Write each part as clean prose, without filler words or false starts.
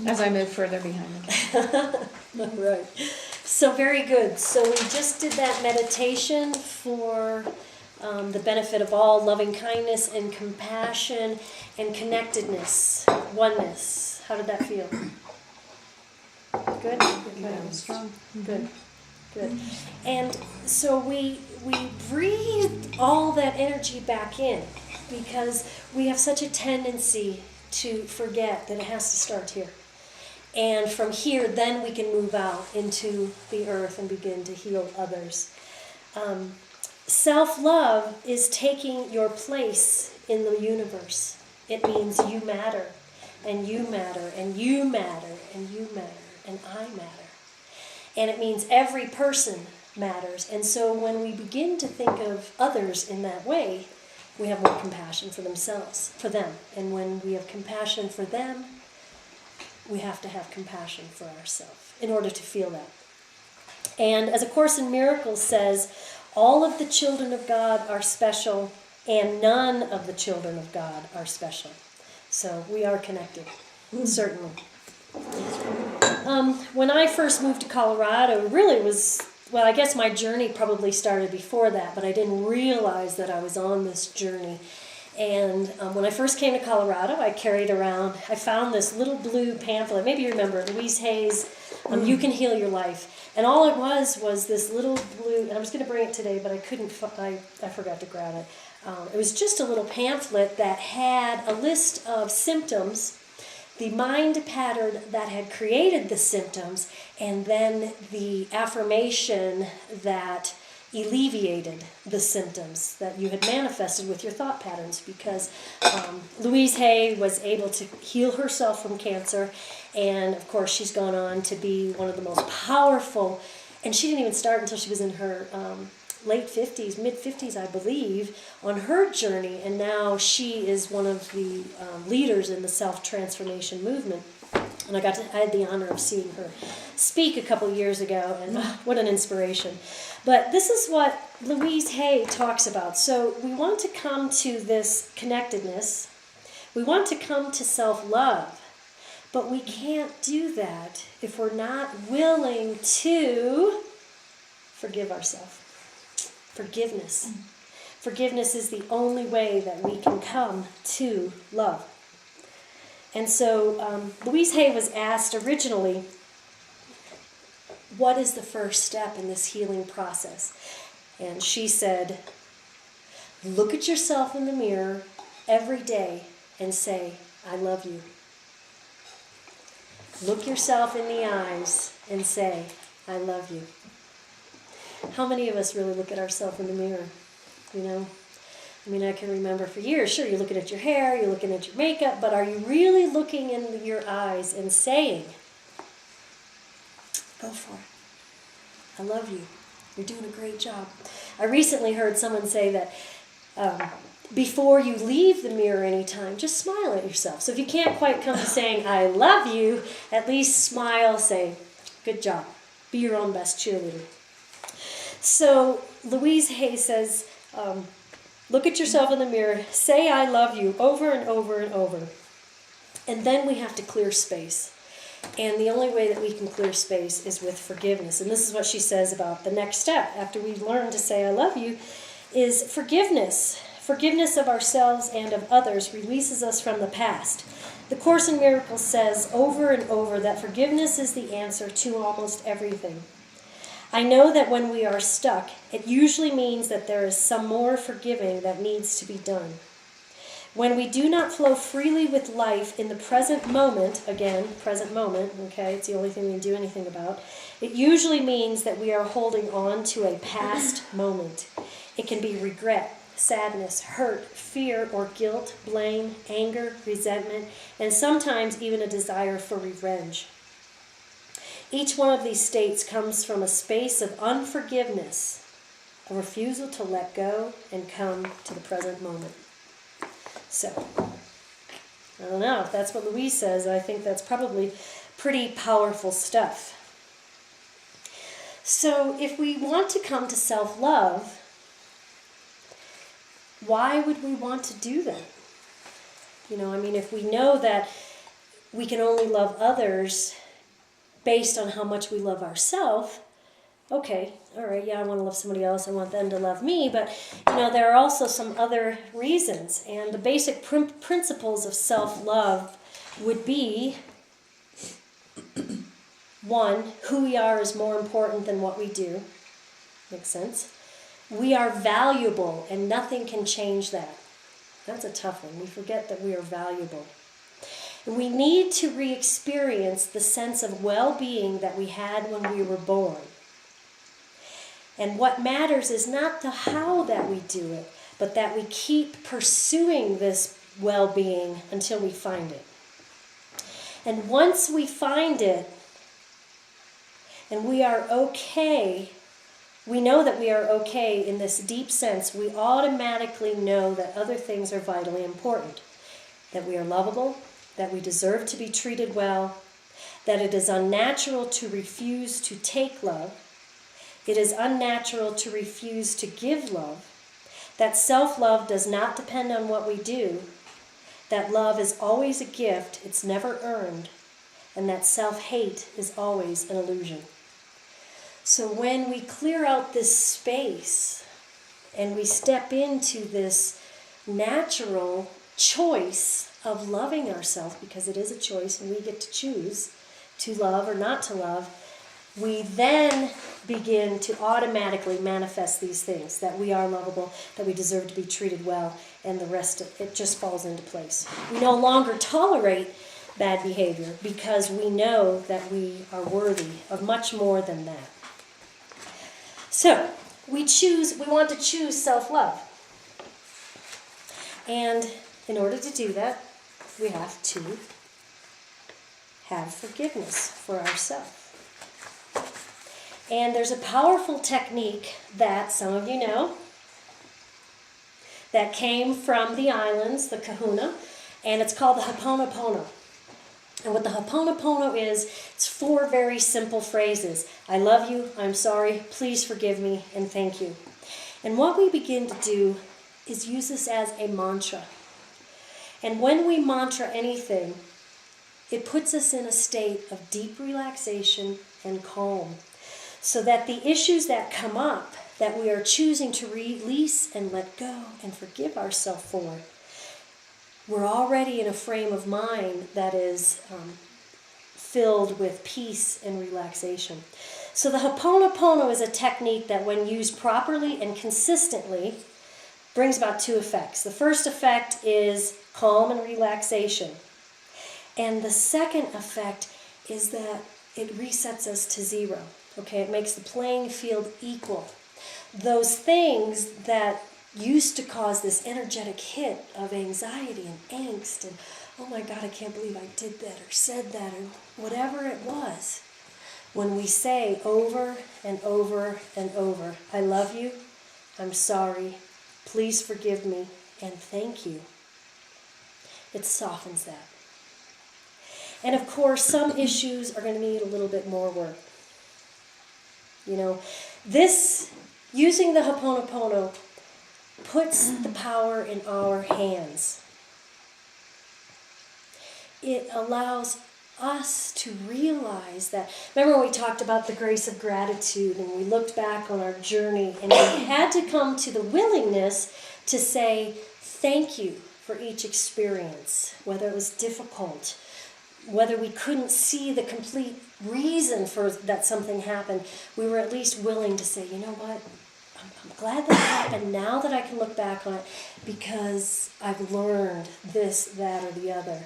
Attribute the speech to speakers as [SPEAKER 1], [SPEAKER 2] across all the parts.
[SPEAKER 1] As I move further behind the camera.
[SPEAKER 2] Right. So very good. So we just did that meditation for the benefit of all, loving kindness and compassion and connectedness, oneness. How did that feel? Good?
[SPEAKER 1] Good. Strong.
[SPEAKER 2] Good. Good. And so we breathed all that energy back in because we have such a tendency to forget that it has to start here. And from here, then we can move out into the earth and begin to heal others. Self-love is taking your place in the universe. It means you matter, and you matter, and you matter, and you matter, and I matter. And it means every person matters. And so when we begin to think of others in that way, we have more compassion for them. And when we have compassion for them, we have to have compassion for ourselves in order to feel that. And as A Course in Miracles says, all of the children of God are special, and none of the children of God are special. So we are connected, certainly. When I first moved to Colorado, it really was, well, I guess my journey probably started before that, but I didn't realize that I was on this journey. And when I first came to Colorado, I found this little blue pamphlet. Maybe you remember it, Louise Hay's You Can Heal Your Life. And all it was this little blue, and I was going to bring it today, but I couldn't, I forgot to grab it. It was just a little pamphlet that had a list of symptoms, the mind pattern that had created the symptoms, and then the affirmation that alleviated the symptoms that you had manifested with your thought patterns, because Louise Hay was able to heal herself from cancer, and of course she's gone on to be one of the most powerful, and she didn't even start until she was in her late 50s, mid-50s I believe, on her journey, and now she is one of the leaders in the self-transformation movement. And I had the honor of seeing her speak a couple years ago, and what an inspiration. But this is what Louise Hay talks about. So we want to come to this connectedness. We want to come to self-love. But we can't do that if we're not willing to forgive ourselves. Forgiveness. Forgiveness is the only way that we can come to love. And so Louise Hay was asked originally, what is the first step in this healing process? And she said, look at yourself in the mirror every day and say, I love you. Look yourself in the eyes and say, I love you. How many of us really look at ourselves in the mirror? You know? I mean, I can remember for years, sure, you're looking at your hair, you're looking at your makeup, but are you really looking in your eyes and saying, go for it. I love you. You're doing a great job. I recently heard someone say that before you leave the mirror anytime, just smile at yourself. So if you can't quite come to saying, I love you, at least smile, say, good job. Be your own best cheerleader. So Louise Hay says, look at yourself in the mirror, say I love you over and over and over. And then we have to clear space. And the only way that we can clear space is with forgiveness. And this is what she says about the next step after we learn to say I love you is forgiveness. Forgiveness of ourselves and of others releases us from the past. The Course in Miracles says over and over that forgiveness is the answer to almost everything. I know that when we are stuck, it usually means that there is some more forgiving that needs to be done. When we do not flow freely with life in the present moment, again, present moment, okay, it's the only thing we can do anything about, it usually means that we are holding on to a past moment. It can be regret, sadness, hurt, fear, or guilt, blame, anger, resentment, and sometimes even a desire for revenge. Each one of these states comes from a space of unforgiveness, a refusal to let go and come to the present moment. So, I don't know if that's what Louise says. I think that's probably pretty powerful stuff. So, if we want to come to self-love, why would we want to do that? You know, I mean, if we know that we can only love others based on how much we love ourselves, okay, all right, yeah, I want to love somebody else, I want them to love me, but there are also some other reasons, and the basic principles of self-love would be, one, who we are is more important than what we do. Makes sense? We are valuable, and nothing can change that. That's a tough one. We forget that we are valuable. And we need to re-experience the sense of well-being that we had when we were born. And what matters is not the how that we do it, but that we keep pursuing this well-being until we find it. And once we find it, and we are okay, we know that we are okay in this deep sense, we automatically know that other things are vitally important. That we are lovable, that we deserve to be treated well, that it is unnatural to refuse to take love, it is unnatural to refuse to give love, that self-love does not depend on what we do, that love is always a gift, it's never earned, and that self-hate is always an illusion. So when we clear out this space and we step into this natural choice of loving ourselves, because it is a choice and we get to choose to love or not to love, we then begin to automatically manifest these things, that we are lovable, that we deserve to be treated well, and the rest of it just falls into place. We no longer tolerate bad behavior because we know that we are worthy of much more than that. So, we want to choose self-love. And in order to do that, we have to have forgiveness for ourselves. And there's a powerful technique that some of you know that came from the islands, the Kahuna, and it's called the Ho'oponopono. And what the Ho'oponopono is, it's 4 very simple phrases. I love you, I'm sorry, please forgive me, and thank you. And what we begin to do is use this as a mantra. And when we mantra anything, it puts us in a state of deep relaxation and calm, so that the issues that come up, that we are choosing to release and let go and forgive ourselves for, we're already in a frame of mind that is filled with peace and relaxation. So the Ho'oponopono is a technique that, when used properly and consistently, brings about 2 effects. The first effect is calm and relaxation. And the second effect is that it resets us to 0. Okay, it makes the playing field equal. Those things that used to cause this energetic hit of anxiety and angst and, oh my God, I can't believe I did that or said that or whatever it was, when we say over and over and over, I love you, I'm sorry, please forgive me, and thank you, it softens that. And of course, some issues are going to need a little bit more work. This, using the Ho'oponopono, puts the power in our hands. It allows us to realize that, remember when we talked about the grace of gratitude and we looked back on our journey and we had to come to the willingness to say thank you for each experience, whether it was difficult, whether we couldn't see the complete reason for that something happened, we were at least willing to say, you know what, I'm glad that happened now that I can look back on it because I've learned this, that, or the other.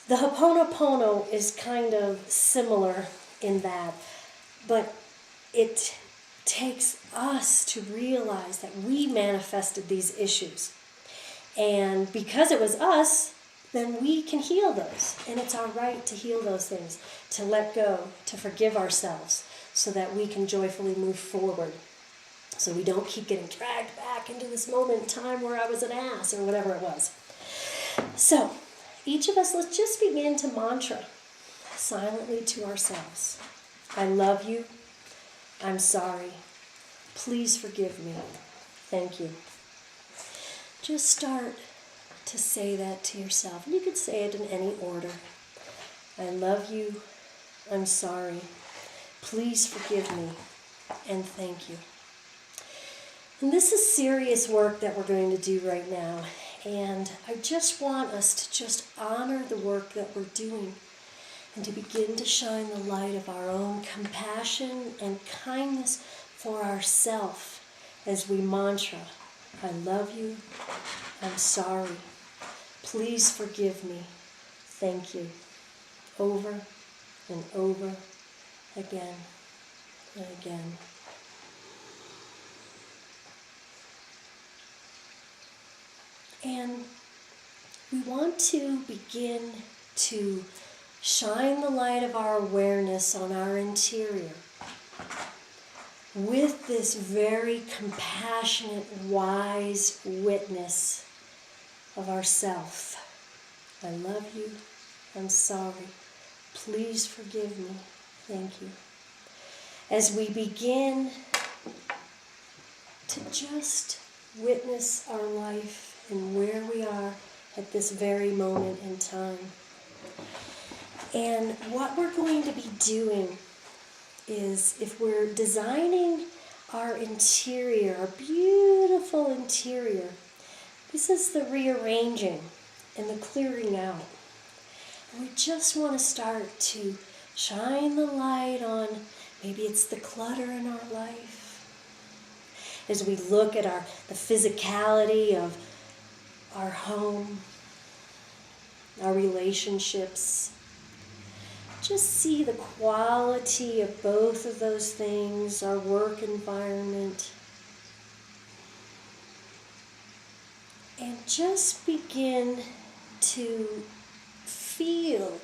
[SPEAKER 2] The Ho'oponopono is kind of similar in that, but it takes us to realize that we manifested these issues. And because it was us, then we can heal those. And it's our right to heal those things, to let go, to forgive ourselves, so that we can joyfully move forward. So we don't keep getting dragged back into this moment in time where I was an ass or whatever it was. So, each of us, let's just begin to mantra silently to ourselves. I love you. I'm sorry. Please forgive me. Thank you. Just start to say that to yourself. And you could say it in any order. I love you. I'm sorry. Please forgive me. And thank you. And this is serious work that we're going to do right now. And I just want us to just honor the work that we're doing and to begin to shine the light of our own compassion and kindness for ourselves as we mantra, I love you, I'm sorry, please forgive me, thank you, over and over again and again. And we want to begin to shine the light of our awareness on our interior with this very compassionate, wise witness of ourself. I love you. I'm sorry. Please forgive me. Thank you. As we begin to just witness our life and where we are at this very moment in time. And what we're going to be doing is, if we're designing our interior, our beautiful interior, this is the rearranging and the clearing out. And we just want to start to shine the light on, maybe it's the clutter in our life. As we look at the physicality of our home, our relationships, just see the quality of both of those things, our work environment. And just begin to feel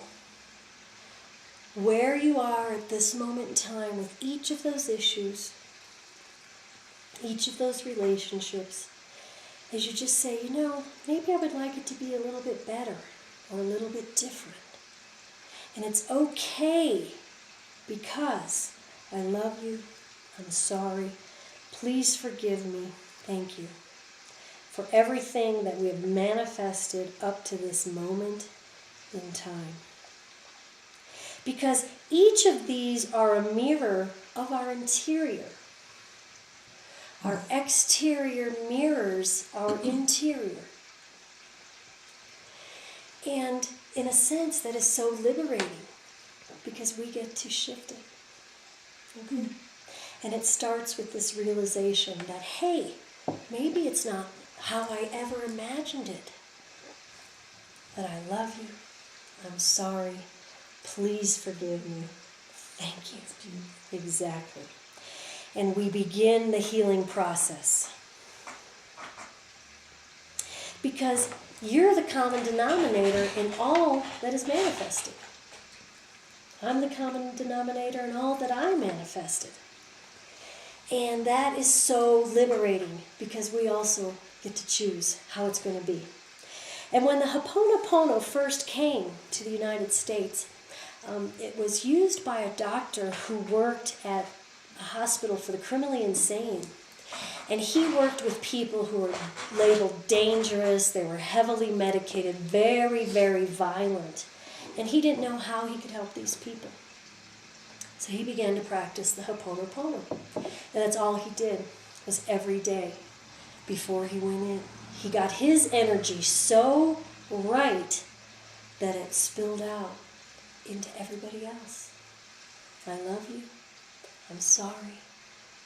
[SPEAKER 2] where you are at this moment in time with each of those issues, each of those relationships, as you just say, maybe I would like it to be a little bit better or a little bit different. And it's okay, because I love you, I'm sorry, please forgive me, thank you for everything that we have manifested up to this moment in time. Because each of these are a mirror of our interior. Our exterior mirrors our interior. And in a sense, that is so liberating, because we get to shift it. Okay? And it starts with this realization that, hey, maybe it's not how I ever imagined it. That I love you, I'm sorry, please forgive me, thank you. Exactly. And we begin the healing process. Because you're the common denominator in all that is manifested. I'm the common denominator in all that I manifested. And that is so liberating, because we also get to choose how it's going to be. And when the Ho'oponopono first came to the United States, it was used by a doctor who worked at a hospital for the criminally insane. And he worked with people who were labeled dangerous, they were heavily medicated, very, very violent. And he didn't know how he could help these people. So he began to practice the Ho'oponopono. And that's all he did, was every day before he went in. He got his energy so right that it spilled out into everybody else. I love you. I'm sorry.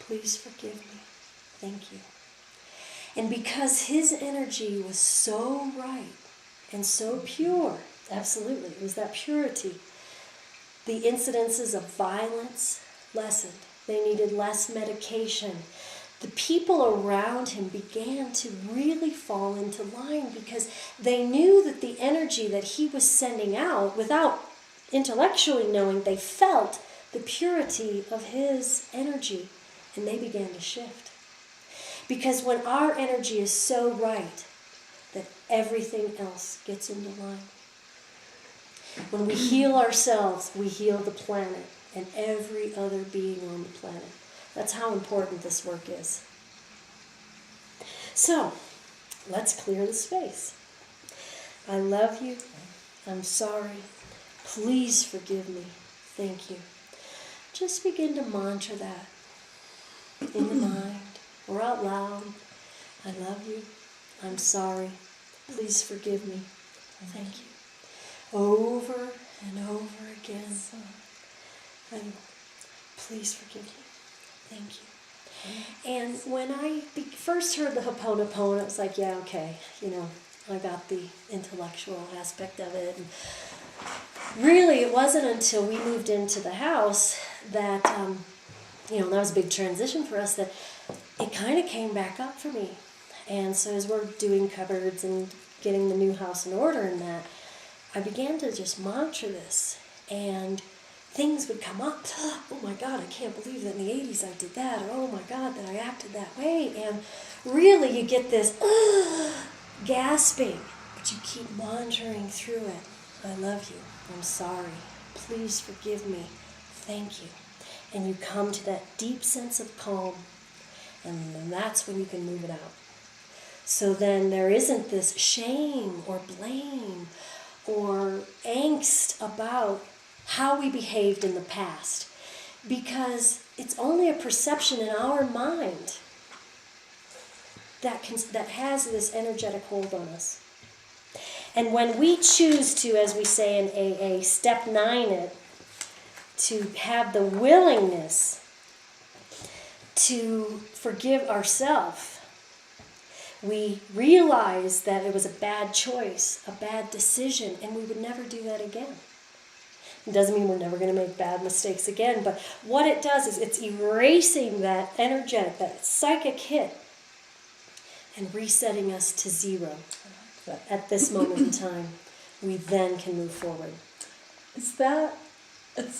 [SPEAKER 2] Please forgive me. Thank you. And because his energy was so right and so pure, absolutely, it was that purity, the incidences of violence lessened. They needed less medication. The people around him began to really fall into line, because they knew that the energy that he was sending out, without intellectually knowing, they felt the purity of his energy, and they began to shift. Because when our energy is so right, that everything else gets into line. When we heal ourselves, we heal the planet and every other being on the planet. That's how important this work is. So, let's clear the space. I love you. I'm sorry. Please forgive me. Thank you. Just begin to mantra that in the mind or out loud. I love you. I'm sorry. Please forgive me. Thank you. Over and over again. And please forgive me. Thank you. And when I first heard the Ho'oponopono, it was like, yeah, okay, I got the intellectual aspect of it. And really, it wasn't until we moved into the house that, that was a big transition for us, that it kind of came back up for me. And so as we're doing cupboards and getting the new house in order and that, I began to just mantra this, and things would come up. Oh my God, I can't believe that in the 80s I did that, or oh my God, that I acted that way. And really you get this gasping, but you keep monitoring through it. I love you. I'm sorry. Please forgive me. Thank you. And you come to that deep sense of calm, and then that's when you can move it out. So then there isn't this shame or blame or angst about how we behaved in the past, because it's only a perception in our mind that has this energetic hold on us. And when we choose to, as we say in AA, step 9 it, to have the willingness to forgive ourselves, we realize that it was a bad choice, a bad decision, and we would never do that again. It doesn't mean we're never going to make bad mistakes again, but what it does is it's erasing that energetic, that psychic hit, and resetting us to 0. At this moment in time, we then can move forward.
[SPEAKER 3] It's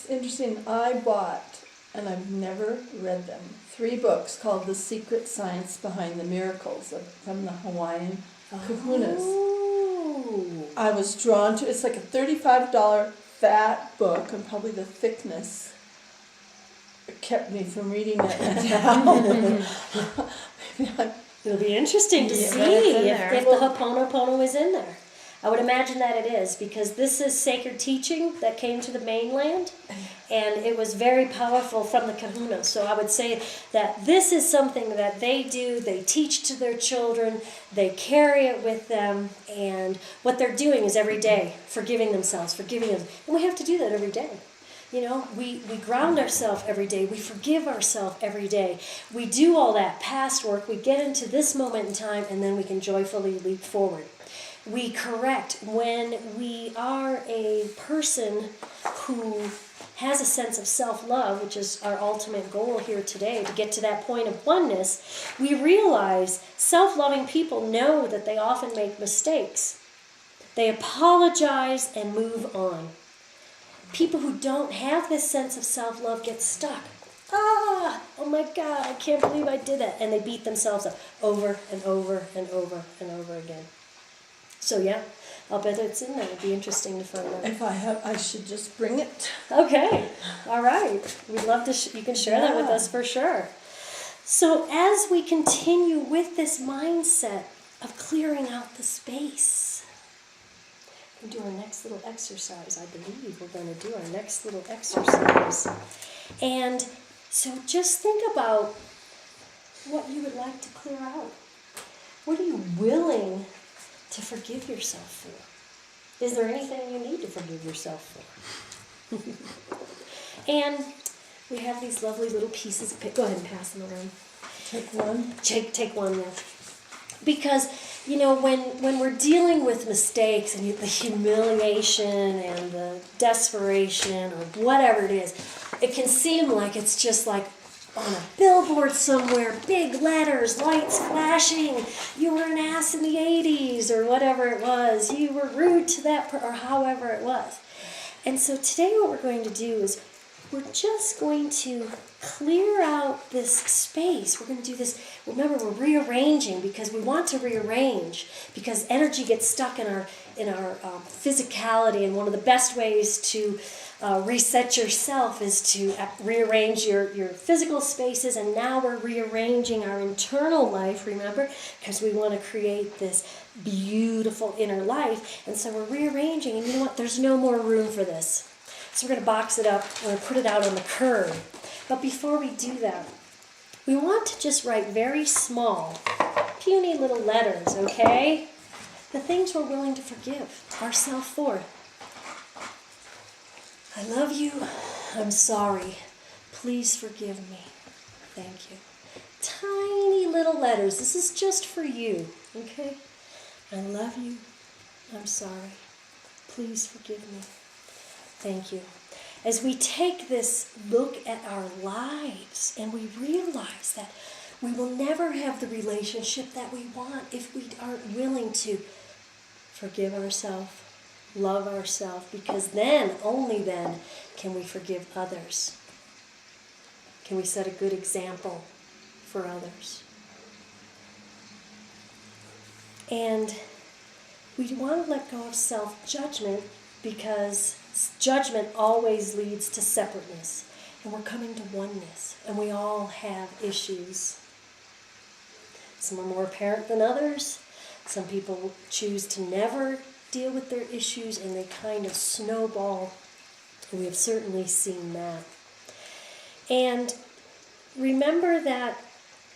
[SPEAKER 3] interesting. I bought, and I've never read them, 3 books called The Secret Science Behind the Miracles from the Hawaiian kahunas.
[SPEAKER 2] Oh.
[SPEAKER 3] I was drawn to, it's like a $35 fat book, and probably the thickness kept me from reading it. Maybe
[SPEAKER 2] It'll be interesting to see if the Ho'oponopono is in there. I would imagine that it is, because this is sacred teaching that came to the mainland, and it was very powerful from the kahuna. So I would say that this is something that they do, they teach to their children, they carry it with them, and what they're doing is every day forgiving themselves, and we have to do that every day. We ground ourselves every day. We forgive ourselves every day. We do all that past work. We get into this moment in time, and then we can joyfully leap forward. We correct when we are a person who has a sense of self-love, which is our ultimate goal here today, to get to that point of oneness. We realize self-loving people know that they often make mistakes. They apologize and move on. People who don't have this sense of self-love get stuck. Oh my God, I can't believe I did that. And they beat themselves up over and over and over and over again. So yeah, I'll bet it's in there. It'd be interesting to find out.
[SPEAKER 3] If I should just bring it.
[SPEAKER 2] Okay, all right. We'd love to, you can share that with us for sure. So as we continue with this mindset of clearing out the space, we'll do our next little exercise. I believe we're going to do our next little exercise. And so just think about what you would like to clear out. What are you willing to forgive yourself for? Is there anything you need to forgive yourself for? And we have these lovely little pieces of paper. Go ahead and pass them around.
[SPEAKER 3] Take one.
[SPEAKER 2] Take one, yeah. Because, when we're dealing with mistakes and the humiliation and the desperation or whatever it is, it can seem like it's just like on a billboard somewhere, big letters, lights flashing, you were an ass in the 80s or whatever it was, you were rude to that or however it was. And so today what we're going to do is we're just going to clear out this space. We're going to do this. Remember, we're rearranging because we want to rearrange, because energy gets stuck in our physicality, and one of the best ways to reset yourself is to rearrange your physical spaces. And now we're rearranging our internal life, remember, because we want to create this beautiful inner life. And so we're rearranging, and you know what? There's no more room for this. So we're going to box it up, we're going to put it out on the curb. But before we do that, we want to just write very small, puny little letters, okay? The things we're willing to forgive ourselves for. I love you. I'm sorry. Please forgive me. Thank you. Tiny little letters. This is just for you, okay? I love you. I'm sorry. Please forgive me. Thank you. As we take this look at our lives and we realize that we will never have the relationship that we want if we aren't willing to forgive ourselves, love ourselves, because then, only then, can we forgive others. Can we set a good example for others? And we want to let go of self-judgment, because judgment always leads to separateness. And we're coming to oneness. And we all have issues. Some are more apparent than others. Some people choose to never deal with their issues, and they kind of snowball. And we have certainly seen that. And remember that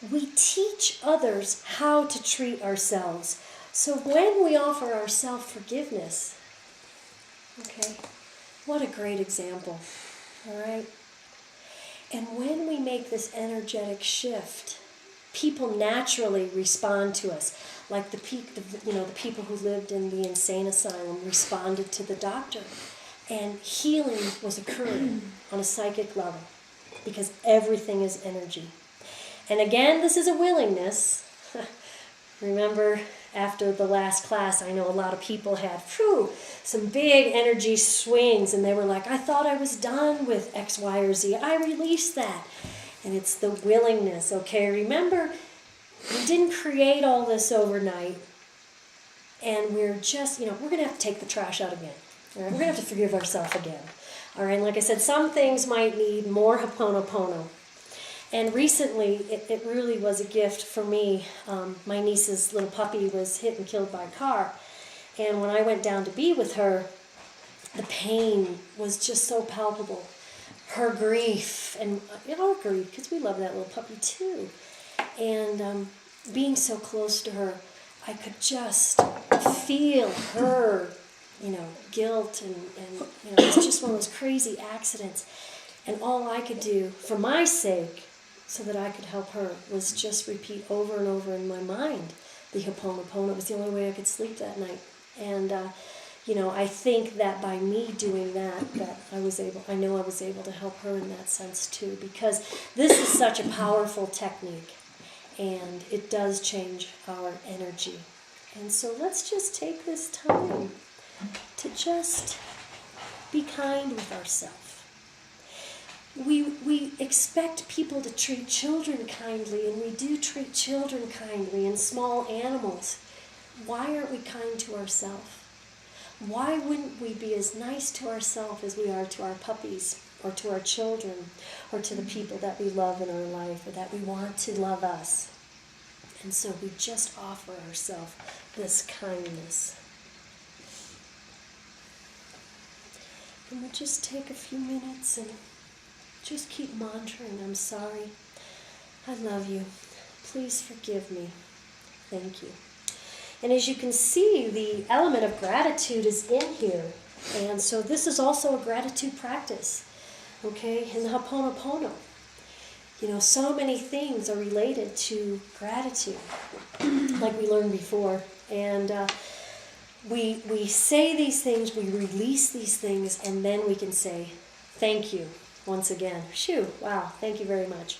[SPEAKER 2] we teach others how to treat ourselves. So when we offer ourselves forgiveness, okay, what a great example, all right? And when we make this energetic shift, people naturally respond to us. Like the people who lived in the insane asylum responded to the doctor. And healing was occurring on a psychic level, because everything is energy. And again, this is a willingness. Remember, after the last class, I know a lot of people had some big energy swings, and they were like, I thought I was done with X, Y, or Z. I released that. And it's the willingness, okay? Remember, we didn't create all this overnight, and we're just, we're going to have to take the trash out again. All right? We're going to have to forgive ourselves again. All right, and like I said, some things might need more Ho'oponopono. And recently, it really was a gift for me. My niece's little puppy was hit and killed by a car. And when I went down to be with her, the pain was just so palpable. Her grief, and our grief, because we love that little puppy too. And being so close to her, I could just feel her, guilt. And it's just one of those crazy accidents. And all I could do, for my sake, so that I could help her, was just repeat over and over in my mind the Ho'oponopono. It was the only way I could sleep that night. And, I think that by me doing that I was able to help her in that sense too, because this is such a powerful technique, and it does change our energy. And so let's just take this time to just be kind with ourselves. We expect people to treat children kindly, and we do treat children kindly, and small animals. Why aren't we kind to ourselves? Why wouldn't we be as nice to ourselves as we are to our puppies, or to our children, or to the people that we love in our life, or that we want to love us? And so we just offer ourselves this kindness. And we'll just take a few minutes and just keep mantraing, I'm sorry, I love you, please forgive me, thank you. And as you can see, the element of gratitude is in here. And so this is also a gratitude practice, okay, in the Ho'oponopono. So many things are related to gratitude, like we learned before. And we say these things, we release these things, and then we can say, thank you. Once again, wow, thank you very much.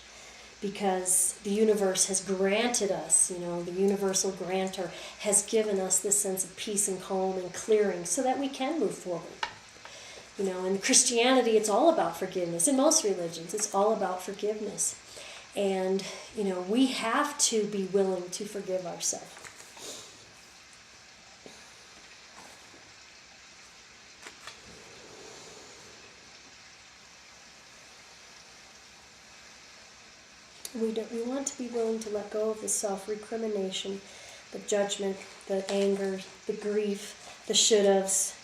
[SPEAKER 2] Because the universe has granted us, the universal grantor has given us this sense of peace and calm and clearing so that we can move forward. In Christianity, it's all about forgiveness. In most religions, it's all about forgiveness. And, we have to be willing to forgive ourselves. We want to be willing to let go of the self-recrimination, the judgment, the anger, the grief, the should-haves.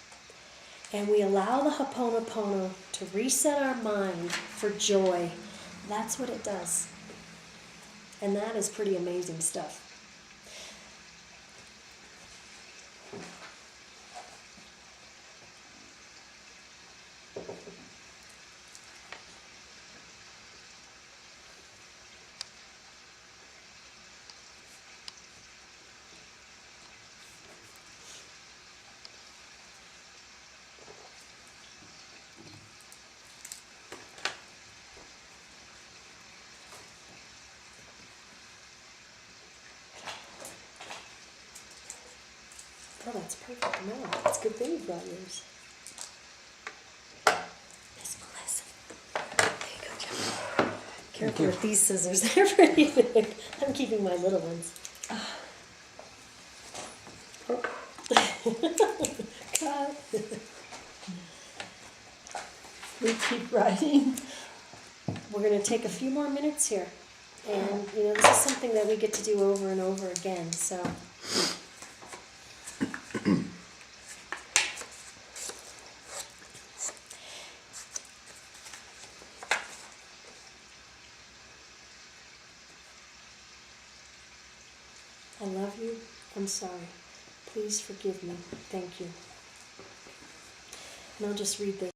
[SPEAKER 2] And we allow the Ho'oponopono to reset our mind for joy. That's what it does. And that is pretty amazing stuff. Oh, that's perfect. No, it's a good thing you've got yours. Miss Melissa. There you go, Jim. Careful with these scissors. They're pretty big. I'm keeping my little ones. Oh.
[SPEAKER 3] Cut. We keep writing.
[SPEAKER 2] We're going to take a few more minutes here. And, this is something that we get to do over and over again. So... I love you. I'm sorry. Please forgive me. Thank you. And I'll just read this.